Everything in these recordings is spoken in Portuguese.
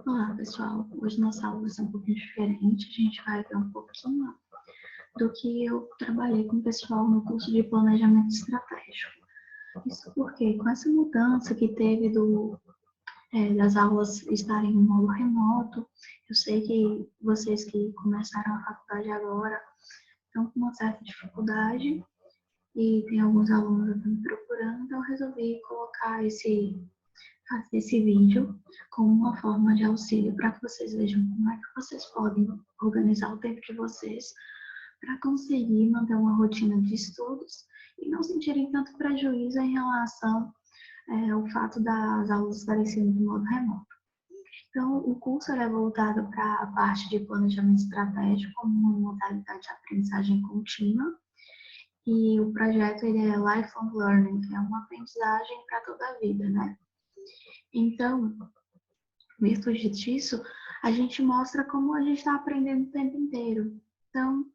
Olá, pessoal. Hoje nossa aula vai ser um pouquinho diferente. A gente vai ver um pouquinho do que eu trabalhei com o pessoal no curso de planejamento estratégico. Isso porque, com essa mudança que teve das aulas estarem em modo remoto, eu sei que vocês que começaram a faculdade agora estão com uma certa dificuldade e tem alguns alunos até me procurando, então eu resolvi colocar fazer esse vídeo como uma forma de auxílio para que vocês vejam como é que vocês podem organizar o tempo de vocês para conseguir manter uma rotina de estudos e não sentirem tanto prejuízo em relação ao fato das aulas estarem sendo de modo remoto. Então, o curso é voltado para a parte de planejamento estratégico como uma modalidade de aprendizagem contínua e o projeto ele é Lifelong Learning, que é uma aprendizagem para toda a vida, né? Então, virtude disso, a gente mostra como a gente está aprendendo o tempo inteiro. Então,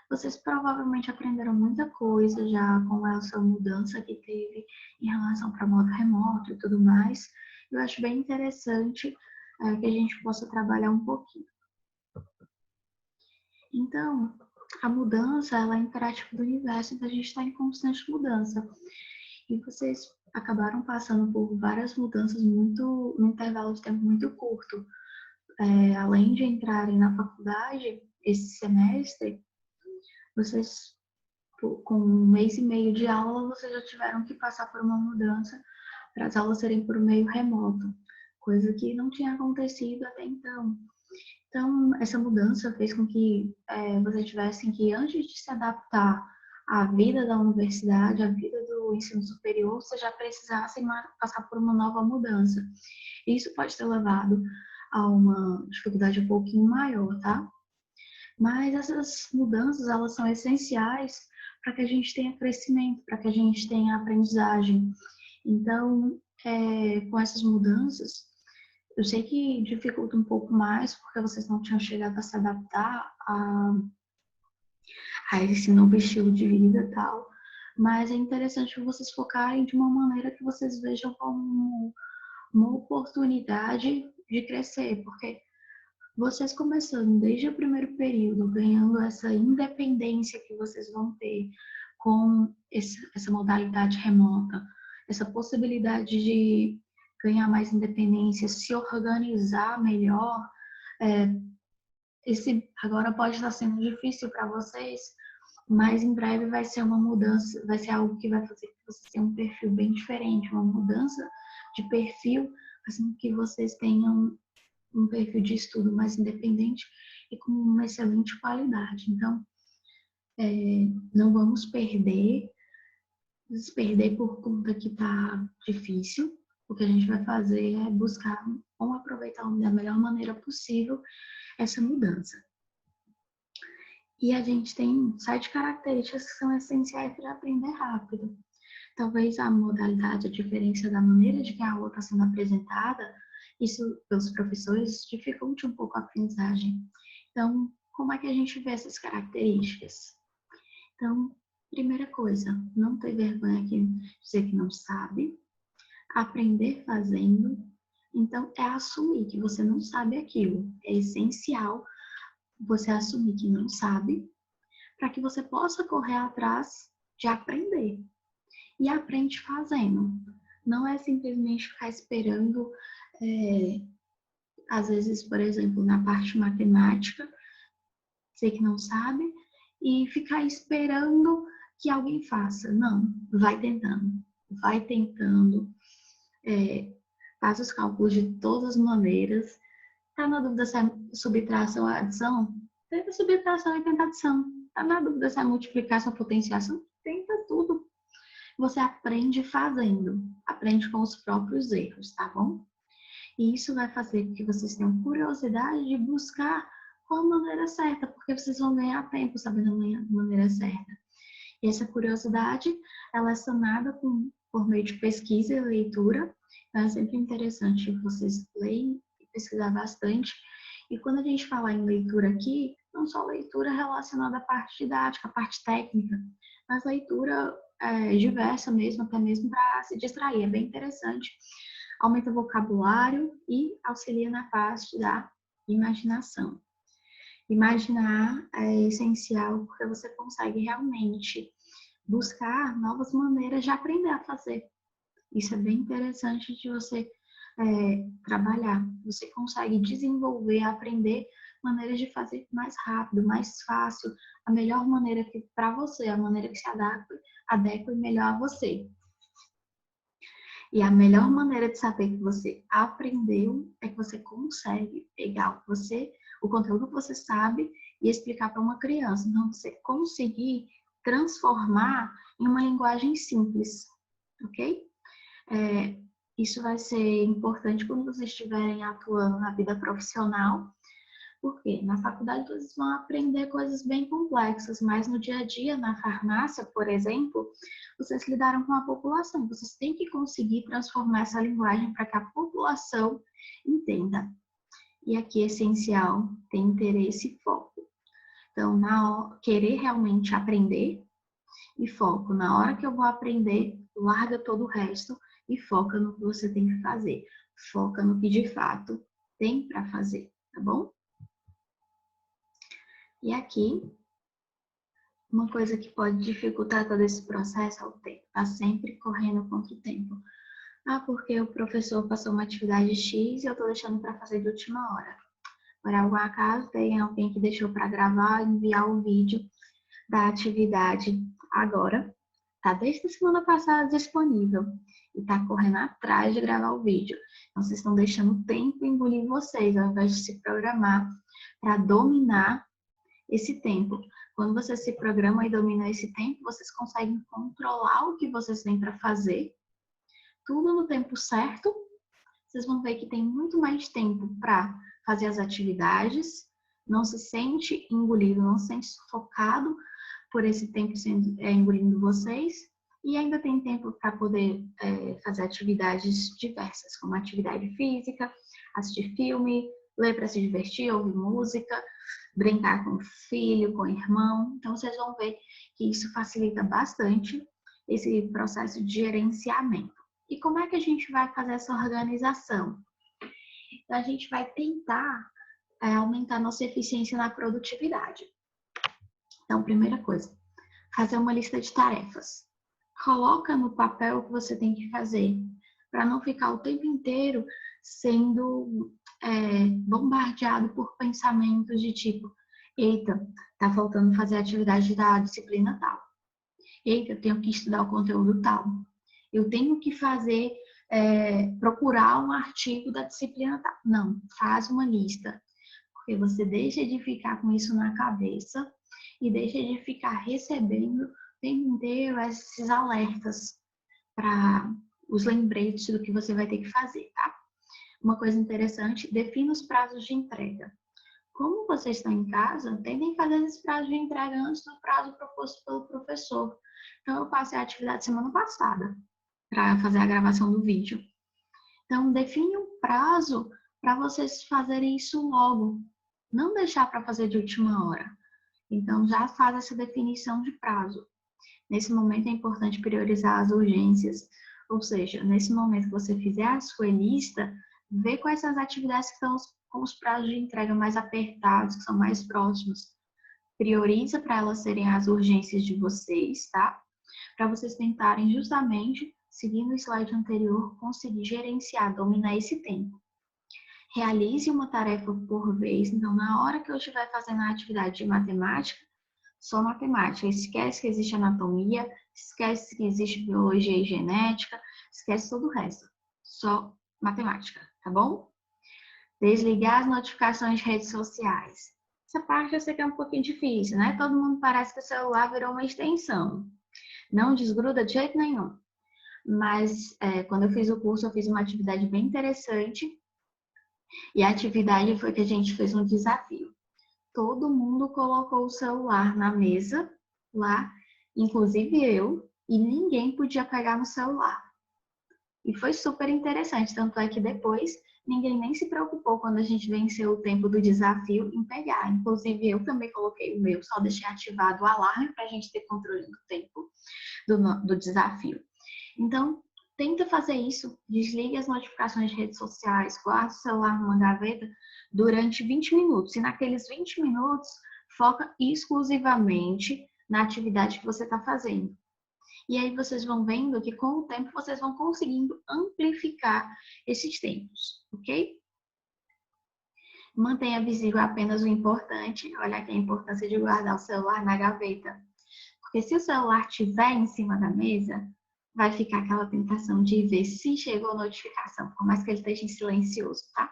vocês provavelmente aprenderam muita coisa já com essa mudança que teve em relação para modo remoto e tudo mais. Eu acho bem interessante que a gente possa trabalhar um pouquinho. Então, a mudança ela é imperativa do universo, então a gente está em constante mudança. E vocês acabaram passando por várias mudanças num intervalo de tempo muito curto. Além de entrarem na faculdade esse semestre, vocês, com 1 mês e meio de aula, vocês já tiveram que passar por uma mudança para as aulas serem por meio remoto, coisa que não tinha acontecido até então. Então, essa mudança fez com que vocês tivessem que, antes de se adaptar à vida da universidade, à vida do ensino superior, vocês já precisassem passar por uma nova mudança. Isso pode ter levado a uma dificuldade um pouquinho maior, tá? Mas essas mudanças, elas são essenciais para que a gente tenha crescimento, para que a gente tenha aprendizagem. Então, com essas mudanças, eu sei que dificulta um pouco mais, porque vocês não tinham chegado a se adaptar a esse novo estilo de vida e tal, mas é interessante vocês focarem de uma maneira que vocês vejam como uma oportunidade de crescer, porque vocês começando desde o primeiro período, ganhando essa independência que vocês vão ter com essa modalidade remota, essa possibilidade de ganhar mais independência, se organizar melhor, esse agora pode estar sendo difícil para vocês, mas em breve vai ser uma mudança, vai ser algo que vai fazer que vocês tenham um perfil bem diferente, uma mudança de perfil, assim que vocês tenham um perfil de estudo mais independente e com uma excelente qualidade. Então, não vamos perder por conta que está difícil. O que a gente vai fazer é buscar como aproveitar da melhor maneira possível essa mudança. E a gente tem 7 características que são essenciais para aprender rápido. Talvez a modalidade, a diferença da maneira de que a aula está sendo apresentada, isso pelos professores dificulte um pouco a aprendizagem. Então, como é que a gente vê essas características? Então, primeira coisa, não ter vergonha de dizer que não sabe, aprender fazendo. Então, é assumir que você não sabe aquilo. É essencial você assumir que não sabe, para que você possa correr atrás de aprender. E aprende fazendo. Não é simplesmente ficar esperando, às vezes, por exemplo, na parte matemática, sei que não sabe, e ficar esperando que alguém faça. Não, vai tentando. Vai tentando, faz os cálculos de todas as maneiras. Tá na dúvida se é subtração ou adição? Tenta subtração e tenta adição. Tá na dúvida se é multiplicação ou potenciação? Tenta tudo. Você aprende fazendo, aprende com os próprios erros, tá bom? E isso vai fazer com que vocês tenham curiosidade de buscar qual a maneira certa, porque vocês vão ganhar tempo sabendo a maneira certa. E essa curiosidade, ela é sanada por meio de pesquisa e leitura. Então, é sempre interessante vocês lerem e pesquisar bastante. E quando a gente fala em leitura aqui, não só leitura relacionada à parte didática, à parte técnica, mas leitura diversa mesmo, até mesmo para se distrair. É bem interessante aumenta o vocabulário e auxilia na parte da imaginação. Imaginar é essencial porque você consegue realmente buscar novas maneiras de aprender a fazer. Isso é bem interessante de você trabalhar. Você consegue desenvolver, aprender maneiras de fazer mais rápido, mais fácil, a melhor maneira que para você, a maneira que se adequa melhor a você. E a melhor maneira de saber que você aprendeu é que você consegue pegar o conteúdo que você sabe e explicar para uma criança. Então, você conseguir transformar em uma linguagem simples, ok? Isso vai ser importante quando vocês estiverem atuando na vida profissional, porque na faculdade vocês vão aprender coisas bem complexas, mas no dia a dia, na farmácia, por exemplo, vocês lidaram com a população. Vocês têm que conseguir transformar essa linguagem para que a população entenda. E aqui é essencial ter interesse e foco. Então, querer realmente aprender e foco. Na hora que eu vou aprender, larga todo o resto e foca no que você tem que fazer. Foca no que de fato tem para fazer, tá bom? E aqui, uma coisa que pode dificultar todo esse processo é o tempo. Tá sempre correndo contra o tempo. Porque o professor passou uma atividade X e eu tô deixando para fazer de última hora. Por algum acaso, tem alguém que deixou para gravar e enviar o vídeo da atividade agora. Tá desde a semana passada disponível e tá correndo atrás de gravar o vídeo. Então, vocês estão deixando o tempo engolir vocês, ao invés de se programar para dominar esse tempo. Quando você se programa e domina esse tempo, vocês conseguem controlar o que vocês têm para fazer, tudo no tempo certo. Vocês vão ver que tem muito mais tempo para fazer as atividades, não se sente engolido, não se sente sufocado por esse tempo sendo engolindo vocês, e ainda tem tempo para poder fazer atividades diversas, como atividade física, assistir filme, ler para se divertir, ouvir música, brincar com o filho, com o irmão. Então, vocês vão ver que isso facilita bastante esse processo de gerenciamento. E como é que a gente vai fazer essa organização? Então, a gente vai tentar aumentar nossa eficiência na produtividade. Então, primeira coisa, fazer uma lista de tarefas. Coloca no papel o que você tem que fazer, para não ficar o tempo inteiro sendo bombardeado por pensamentos de tipo, eita, tá faltando fazer a atividade da disciplina tal. Eita, eu tenho que estudar o conteúdo tal. Eu tenho que fazer, procurar um artigo da disciplina tal. Não, faz uma lista, porque você deixa de ficar com isso na cabeça e deixa de ficar recebendo o tempo inteiro esses alertas para os lembretes do que você vai ter que fazer, tá? Uma coisa interessante, defina os prazos de entrega. Como você está em casa, tentem fazer esses prazos de entrega antes do prazo proposto pelo professor. Então, eu passei a atividade semana passada para fazer a gravação do vídeo. Então, define um prazo para vocês fazerem isso logo. Não deixar para fazer de última hora. Então, já faz essa definição de prazo. Nesse momento, é importante priorizar as urgências. Ou seja, nesse momento que você fizer a sua lista, vê quais são as atividades que estão com os prazos de entrega mais apertados, que são mais próximos. Prioriza para elas serem as urgências de vocês, tá? Para vocês tentarem justamente, seguindo o slide anterior, conseguir gerenciar, dominar esse tempo. Realize uma tarefa por vez. Então, na hora que eu estiver fazendo a atividade de matemática, só matemática. Esquece que existe anatomia, esquece que existe biologia e genética, esquece todo o resto. Só matemática, tá bom? Desligar as notificações de redes sociais. Essa parte eu sei que é um pouquinho difícil, né? Todo mundo parece que o celular virou uma extensão. Não desgruda de jeito nenhum. Mas quando eu fiz o curso, eu fiz uma atividade bem interessante. E a atividade foi que a gente fez um desafio. Todo mundo colocou o celular na mesa, lá, inclusive eu, e ninguém podia pegar no celular. E foi super interessante, tanto é que depois ninguém nem se preocupou quando a gente venceu o tempo do desafio em pegar. Inclusive eu também coloquei o meu, só deixei ativado o alarme para a gente ter controle do tempo do desafio. Então, tenta fazer isso, desligue as notificações de redes sociais, guarde o celular numa gaveta durante 20 minutos. E naqueles 20 minutos, foca exclusivamente na atividade que você está fazendo. E aí vocês vão vendo que com o tempo vocês vão conseguindo amplificar esses tempos, ok? Mantenha visível apenas o importante. Olha aqui a importância de guardar o celular na gaveta. Porque se o celular estiver em cima da mesa, vai ficar aquela tentação de ver se chegou a notificação, por mais que ele esteja em silencioso, tá?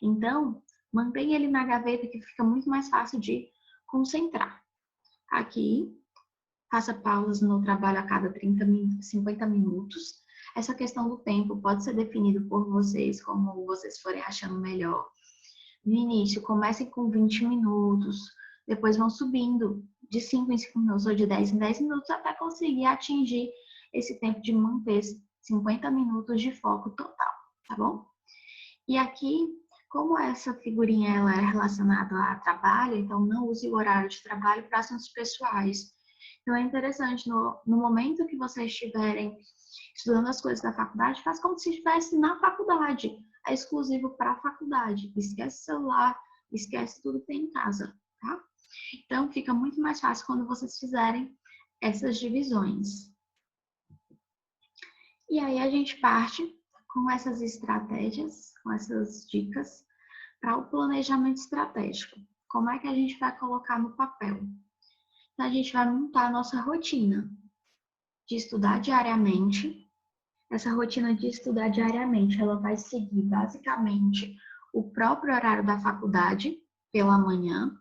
Então, mantenha ele na gaveta que fica muito mais fácil de concentrar. Aqui, faça pausas no trabalho a cada 30 minutos, 50 minutos. Essa questão do tempo pode ser definido por vocês, como vocês forem achando melhor. No início, comecem com 20 minutos, depois vão subindo de 5 em 5 minutos ou de 10 em 10 minutos até conseguir atingir esse tempo de manter 50 minutos de foco total, tá bom? E aqui, como essa figurinha ela é relacionada a trabalho, então não use o horário de trabalho para assuntos pessoais. Então é interessante, no momento que vocês estiverem estudando as coisas da faculdade, faz como se estivesse na faculdade. É exclusivo para a faculdade. Esquece celular, esquece tudo que tem em casa, tá? Então fica muito mais fácil quando vocês fizerem essas divisões. E aí a gente parte com essas estratégias, com essas dicas, para o planejamento estratégico. Como é que a gente vai colocar no papel? Então, a gente vai montar a nossa rotina de estudar diariamente. Essa rotina de estudar diariamente, ela vai seguir basicamente o próprio horário da faculdade pela manhã.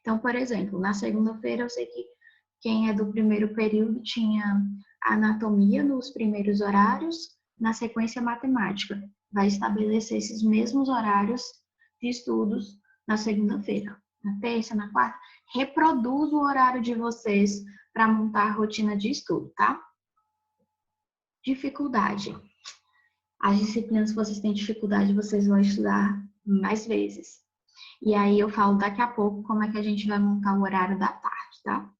Então, por exemplo, na segunda-feira eu sei que quem é do primeiro período tinha anatomia nos primeiros horários, na sequência matemática. Vai estabelecer esses mesmos horários de estudos na segunda-feira. Na terça, na quarta, reproduz o horário de vocês para montar a rotina de estudo, tá? Dificuldade. As disciplinas que vocês têm dificuldade, vocês vão estudar mais vezes. E aí eu falo daqui a pouco como é que a gente vai montar o horário da tarde, tá?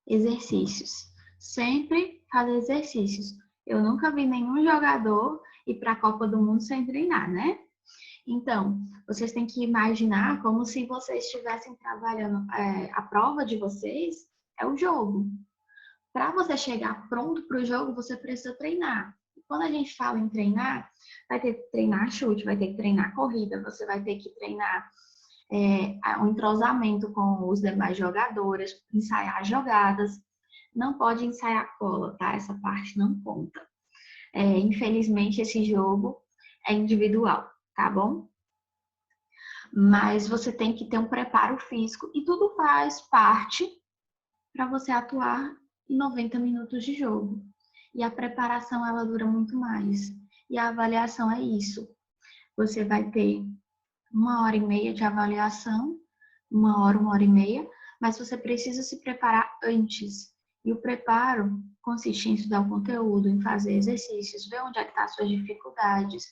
Exercícios. Sempre fazer exercícios. Eu nunca vi nenhum jogador ir para a Copa do Mundo sem treinar, né? Então, vocês têm que imaginar como se vocês estivessem trabalhando, a prova de vocês é o jogo. Para você chegar pronto para o jogo, você precisa treinar. Quando a gente fala em treinar, vai ter que treinar chute, vai ter que treinar corrida, você vai ter que treinar um entrosamento com os demais jogadores, ensaiar jogadas. Não pode ensaiar cola, tá? Essa parte não conta. Infelizmente, esse jogo é individual, tá bom? Mas você tem que ter um preparo físico e tudo faz parte para você atuar em 90 minutos de jogo. E a preparação, ela dura muito mais. E a avaliação é isso. Você vai ter 1h30 de avaliação, 1 hora e meia, mas você precisa se preparar antes. E o preparo consiste em estudar o conteúdo, em fazer exercícios, ver onde é que estão as suas dificuldades,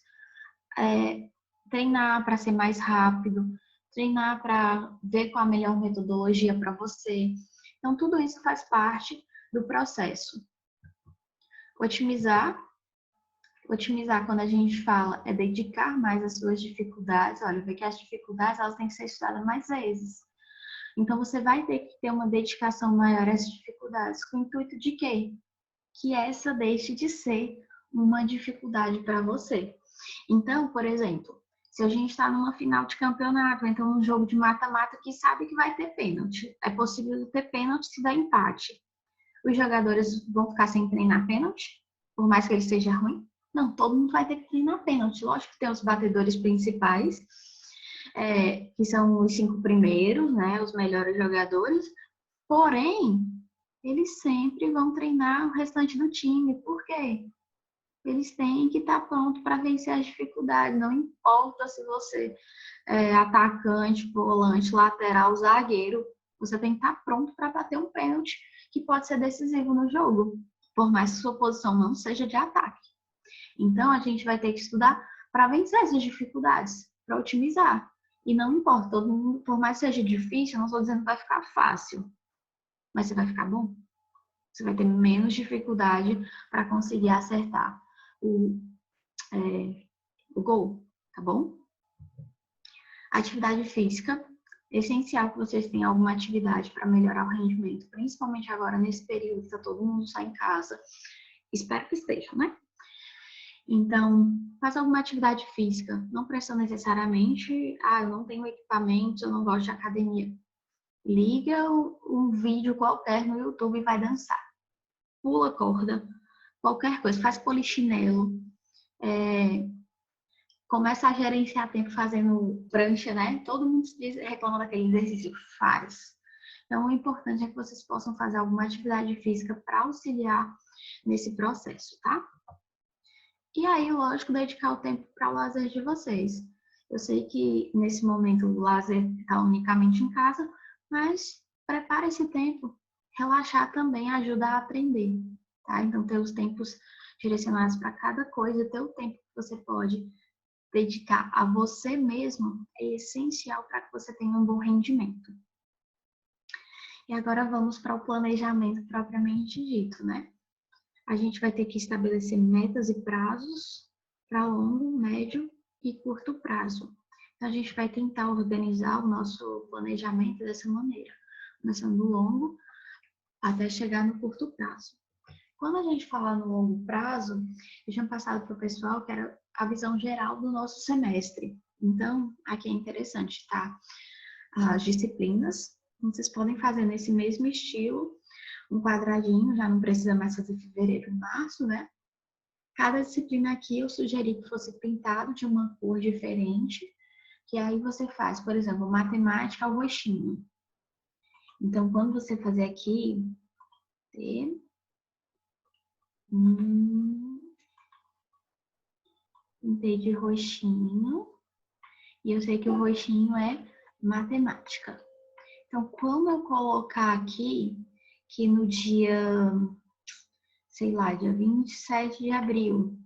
treinar para ser mais rápido, treinar para ver qual a melhor metodologia para você. Então, tudo isso faz parte do processo. Otimizar, quando a gente fala, é dedicar mais às suas dificuldades. Olha, ver que as dificuldades, elas têm que ser estudadas mais vezes. Então, você vai ter que ter uma dedicação maior a essas dificuldades. Com o intuito de quê? Que essa deixe de ser uma dificuldade para você. Então, por exemplo, se a gente está numa final de campeonato, então num jogo de mata-mata que sabe que vai ter pênalti. É possível ter pênalti se der empate. Os jogadores vão ficar sem treinar pênalti, por mais que ele seja ruim? Não, todo mundo vai ter que treinar pênalti. Lógico que tem os batedores principais, que são os 5 primeiros, né, os melhores jogadores. Porém, eles sempre vão treinar o restante do time. Por quê? Eles têm que estar prontos para vencer as dificuldades. Não importa se você é atacante, volante, lateral, zagueiro. Você tem que estar pronto para bater um pênalti que pode ser decisivo no jogo, por mais que sua posição não seja de ataque. Então, a gente vai ter que estudar para vencer essas dificuldades, para otimizar. E não importa, todo mundo, por mais que seja difícil, eu não estou dizendo que vai ficar fácil, mas você vai ficar bom. Você vai ter menos dificuldade para conseguir acertar o gol, tá bom? Atividade física. Essencial que vocês tenham alguma atividade para melhorar o rendimento, principalmente agora nesse período que tá todo mundo só em casa. Espero que esteja, né? Então, faça alguma atividade física. Não precisa necessariamente, eu não tenho equipamentos, eu não gosto de academia. Liga um vídeo qualquer no YouTube e vai dançar. Pula corda, qualquer coisa. Faz polichinelo. Começa a gerenciar tempo fazendo prancha, né? Todo mundo reclama daquele exercício. Faz. Então, o importante é que vocês possam fazer alguma atividade física para auxiliar nesse processo, tá? E aí, lógico, dedicar o tempo para o lazer de vocês. Eu sei que nesse momento o lazer está unicamente em casa, mas prepare esse tempo. Relaxar também ajuda a aprender, tá? Então, ter os tempos direcionados para cada coisa, ter o tempo que você pode dedicar a você mesmo é essencial para que você tenha um bom rendimento. E agora vamos para o planejamento propriamente dito, né? A gente vai ter que estabelecer metas e prazos para longo, médio e curto prazo. Então, a gente vai tentar organizar o nosso planejamento dessa maneira, começando do longo até chegar no curto prazo. Quando a gente fala no longo prazo, eu tinha passado para o pessoal que era a visão geral do nosso semestre. Então, aqui é interessante, tá? As disciplinas, vocês podem fazer nesse mesmo estilo, um quadradinho, já não precisa mais fazer fevereiro e março, né? Cada disciplina aqui eu sugeri que fosse pintado de uma cor diferente, que aí você faz, por exemplo, matemática ao roxinho. Então, quando você fazer aqui, pintei de roxinho, e eu sei que o roxinho é matemática. Então, quando eu colocar aqui, que no dia, sei lá, dia 27 de abril,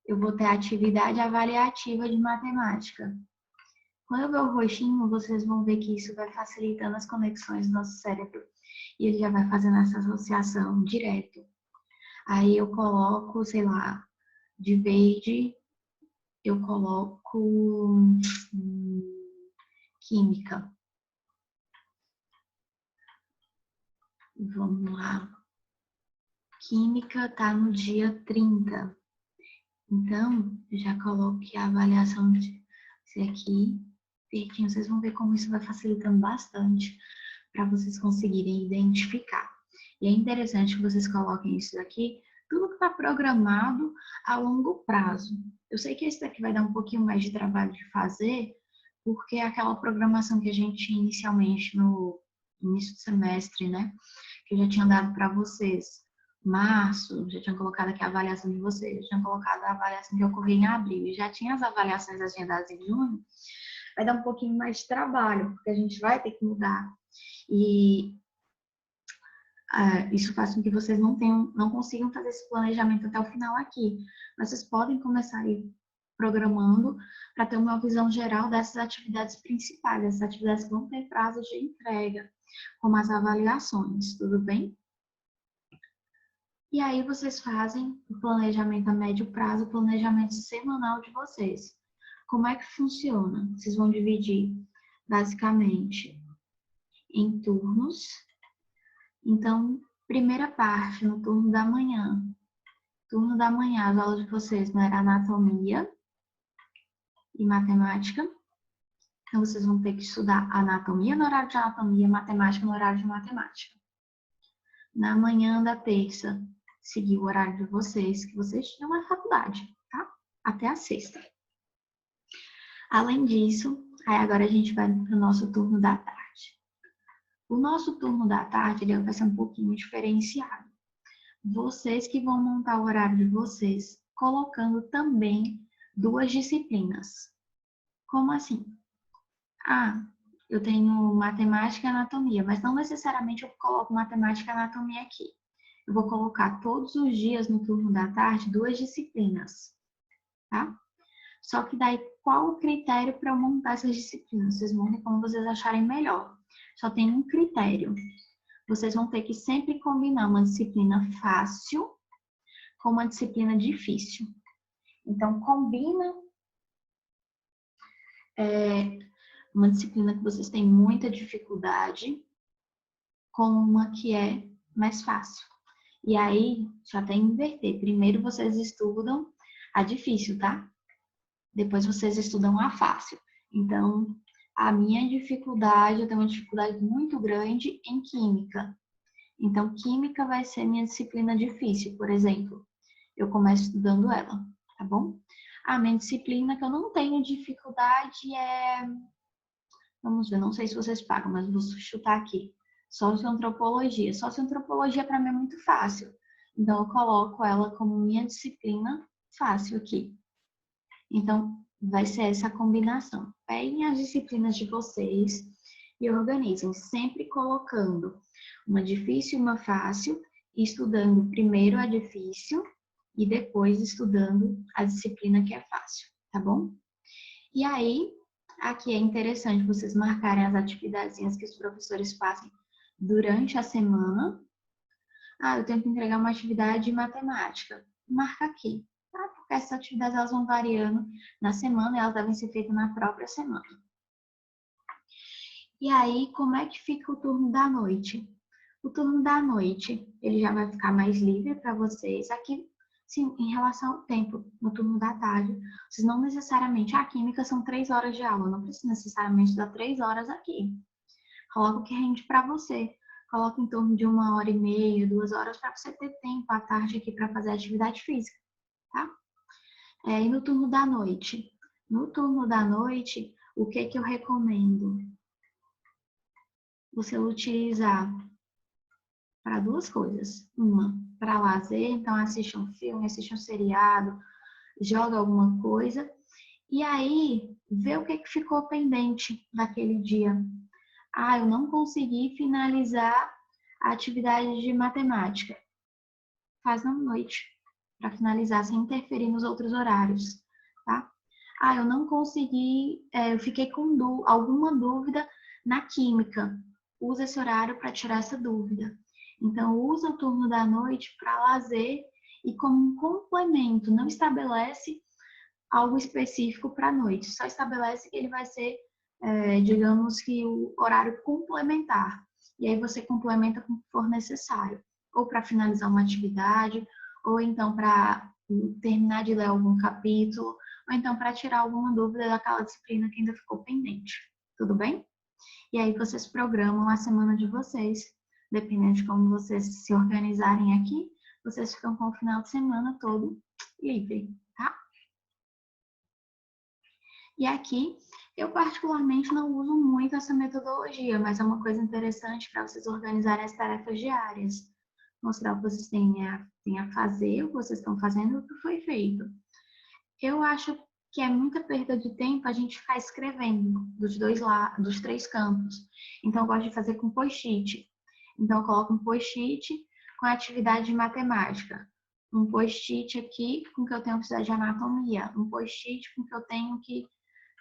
eu vou ter atividade avaliativa de matemática. Quando eu ver o roxinho, vocês vão ver que isso vai facilitando as conexões do nosso cérebro. E ele já vai fazendo essa associação direto. Aí eu coloco, sei lá, de verde, eu coloco química. Vamos lá. Química tá no dia 30. Então, eu já coloquei a avaliação desse aqui, verdinho. Vocês vão ver como isso vai facilitando bastante para vocês conseguirem identificar. E é interessante que vocês coloquem isso daqui, tudo que está programado a longo prazo. Eu sei que esse daqui vai dar um pouquinho mais de trabalho de fazer, porque é aquela programação que a gente tinha inicialmente no início do semestre, né? Que eu já tinha dado para vocês. Março, já tinha colocado aqui a avaliação de vocês, já tinha colocado a avaliação que ocorria em abril, e já tinha as avaliações agendadas em junho, vai dar um pouquinho mais de trabalho, porque a gente vai ter que mudar. E isso faz com que vocês não consigam fazer esse planejamento até o final aqui. Mas vocês podem começar a ir programando para ter uma visão geral dessas atividades principais, essas atividades que vão ter prazos de entrega, como as avaliações, tudo bem? E aí vocês fazem o planejamento a médio prazo, o planejamento semanal de vocês. Como é que funciona? Vocês vão dividir basicamente em turnos. Então, primeira parte, no turno da manhã. Turno da manhã, as aulas de vocês não era anatomia e matemática. Então, vocês vão ter que estudar anatomia no horário de anatomia, matemática no horário de matemática. Na manhã da terça, seguir o horário de vocês, que vocês tinham na faculdade, tá? Até a sexta. Além disso, aí agora a gente vai para o nosso turno da tarde. O nosso turno da tarde ele vai ser um pouquinho diferenciado. Vocês que vão montar o horário de vocês, colocando também 2 disciplinas. Como assim? Eu tenho matemática e anatomia, mas não necessariamente eu coloco matemática e anatomia aqui. Eu vou colocar todos os dias no turno da tarde 2 disciplinas, tá? Só que daí, qual o critério para eu montar essas disciplinas? Vocês montem como vocês acharem melhor. Só tem um critério. vocês vão ter que sempre combinar uma disciplina fácil com uma disciplina difícil. Então, combina uma disciplina que vocês têm muita dificuldade com uma que é mais fácil. E aí, já tem que inverter. Primeiro vocês estudam a difícil, tá? Depois vocês estudam a fácil. Então, a minha dificuldade, eu tenho uma dificuldade muito grande em química. Então, química vai ser minha disciplina difícil, por exemplo. Eu começo estudando ela, tá bom? A minha disciplina que eu não tenho dificuldade é... Vamos ver, não sei se vocês pagam, mas vou chutar aqui. Socioantropologia. Socioantropologia para mim é muito fácil. Então, eu coloco ela como minha disciplina fácil aqui. Então, vai ser essa combinação. Peguem as disciplinas de vocês e organizem, sempre colocando uma difícil e uma fácil, estudando primeiro a difícil e depois estudando a disciplina que é fácil, tá bom? E aí, aqui é interessante vocês marcarem as atividades que os professores fazem durante a semana. Ah, eu tenho que entregar uma atividade de matemática. Marca aqui, tá? Porque essas atividades elas vão variando na semana e elas devem ser feitas na própria semana. E aí, como é que fica o turno da noite? O turno da noite, ele já vai ficar mais livre para vocês. Aqui, sim, em relação ao tempo, no turno da tarde, vocês não necessariamente... A química são 3 horas de aula, não precisa necessariamente dar 3 horas aqui. Coloca o que rende para você. Coloca em torno de 1h30, 2 horas, para você ter tempo à tarde aqui para fazer atividade física, tá? E no turno da noite? No turno da noite, o que eu recomendo? Você utilizar para 2 coisas. Uma, para lazer, então assiste um filme, assiste um seriado, joga alguma coisa. E aí, vê o que ficou pendente daquele dia. Ah, eu não consegui finalizar a atividade de matemática. Faz na noite, para finalizar, sem interferir nos outros horários, tá? Ah, eu não consegui, eu fiquei com alguma dúvida na química. Usa esse horário para tirar essa dúvida. Então, usa o turno da noite para lazer e como um complemento. Não estabelece algo específico para a noite. Só estabelece que ele vai ser, digamos que o horário complementar. E aí você complementa com o que for necessário. Ou para finalizar uma atividade, ou então para terminar de ler algum capítulo, ou então para tirar alguma dúvida daquela disciplina que ainda ficou pendente. Tudo bem? E aí vocês programam a semana de vocês. Dependendo de como vocês se organizarem aqui, vocês ficam com o final de semana todo livre, tá? E aqui, eu particularmente não uso muito essa metodologia, mas é uma coisa interessante para vocês organizarem as tarefas diárias. Mostrar o que vocês têm a fazer, o que vocês estão fazendo e o que foi feito. Eu acho que é muita perda de tempo a gente ficar escrevendo dos 3 campos. Então, eu gosto de fazer com post-it. Então, eu coloco um post-it com a atividade de matemática. Um post-it aqui com que eu tenho que precisar de anatomia. Um post-it com que eu tenho que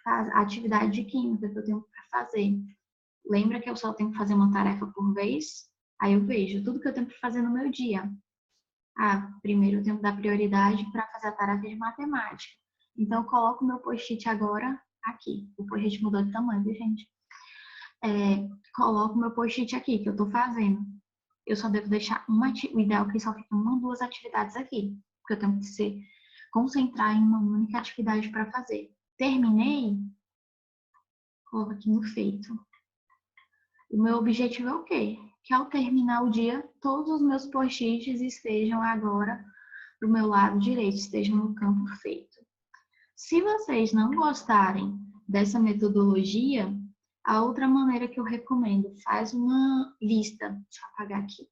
a atividade de química que eu tenho para fazer. Lembra que eu só tenho que fazer uma tarefa por vez? Aí eu vejo tudo que eu tenho para fazer no meu dia. Ah, primeiro eu tenho que dar prioridade para fazer a tarefa de matemática. Então, eu coloco o meu post-it agora aqui. O post-it mudou de tamanho, viu, gente? Coloco o meu post-it aqui, que eu estou fazendo. Eu só devo deixar o ideal é que só fique 1 ou 2 atividades aqui. Porque eu tenho que se concentrar em uma única atividade para fazer. Terminei, coloco aqui no feito. O meu objetivo é o quê? Que ao terminar o dia, todos os meus post-its estejam agora do meu lado direito, estejam no campo feito. Se vocês não gostarem dessa metodologia, a outra maneira que eu recomendo, faz uma lista. Deixa eu apagar aqui.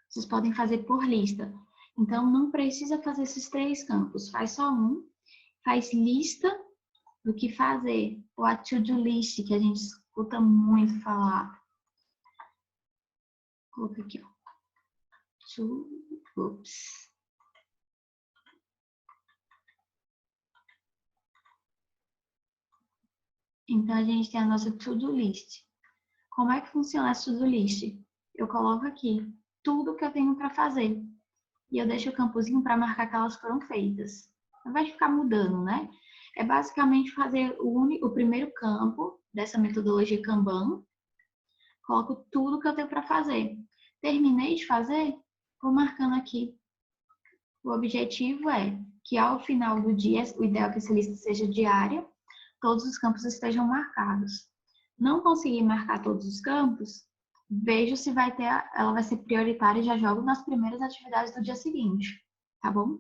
Vocês podem fazer por lista. Então, não precisa fazer esses 3 campos. Faz só um. Faz lista do que fazer. Ou a to-do list, que a gente escuta muito falar. Coloca aqui, ó. Oops. Então, a gente tem a nossa to-do list. Como é que funciona a to-do list? Eu coloco aqui tudo que eu tenho para fazer. E eu deixo o campozinho para marcar que elas foram feitas. Não vai ficar mudando, né? É basicamente fazer o primeiro campo dessa metodologia Kanban. Coloco tudo que eu tenho para fazer. Terminei de fazer, vou marcando aqui. O objetivo é que ao final do dia, o ideal é que essa lista seja diária, todos os campos estejam marcados. Não conseguir marcar todos os campos, vejo se vai ter, ela vai ser prioritária e já jogo nas primeiras atividades do dia seguinte, tá bom?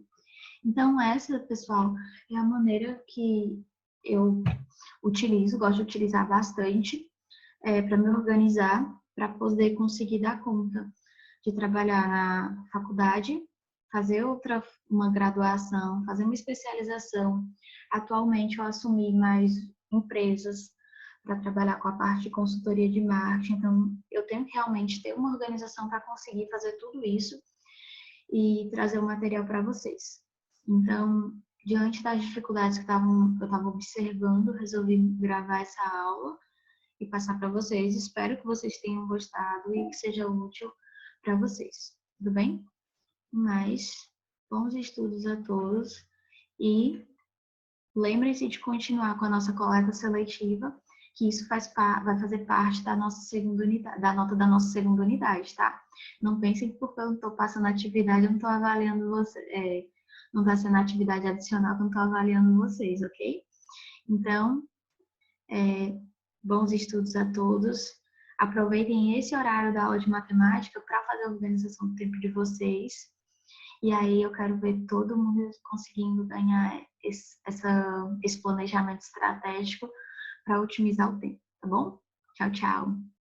Então essa, pessoal, é a maneira que eu utilizo, gosto de utilizar bastante para me organizar, para poder conseguir dar conta de trabalhar na faculdade, fazer uma graduação, fazer uma especialização. Atualmente eu assumi mais empresas para trabalhar com a parte de consultoria de marketing, então eu tenho que realmente ter uma organização para conseguir fazer tudo isso e trazer o material para vocês. Então, diante das dificuldades que eu estava observando, resolvi gravar essa aula e passar para vocês. Espero que vocês tenham gostado e que seja útil para vocês. Tudo bem? Mas, bons estudos a todos e lembrem-se de continuar com a nossa coleta seletiva, que isso vai fazer parte da nossa segunda unidade, da nota da nossa segunda unidade, tá? Não pensem que porque eu não estou passando atividade, eu não estou avaliando você, não está sendo atividade adicional que eu não estou avaliando vocês, ok? Então, bons estudos a todos. Aproveitem esse horário da aula de matemática para fazer a organização do tempo de vocês. E aí eu quero ver todo mundo conseguindo ganhar esse planejamento estratégico para otimizar o tempo, tá bom? Tchau, tchau.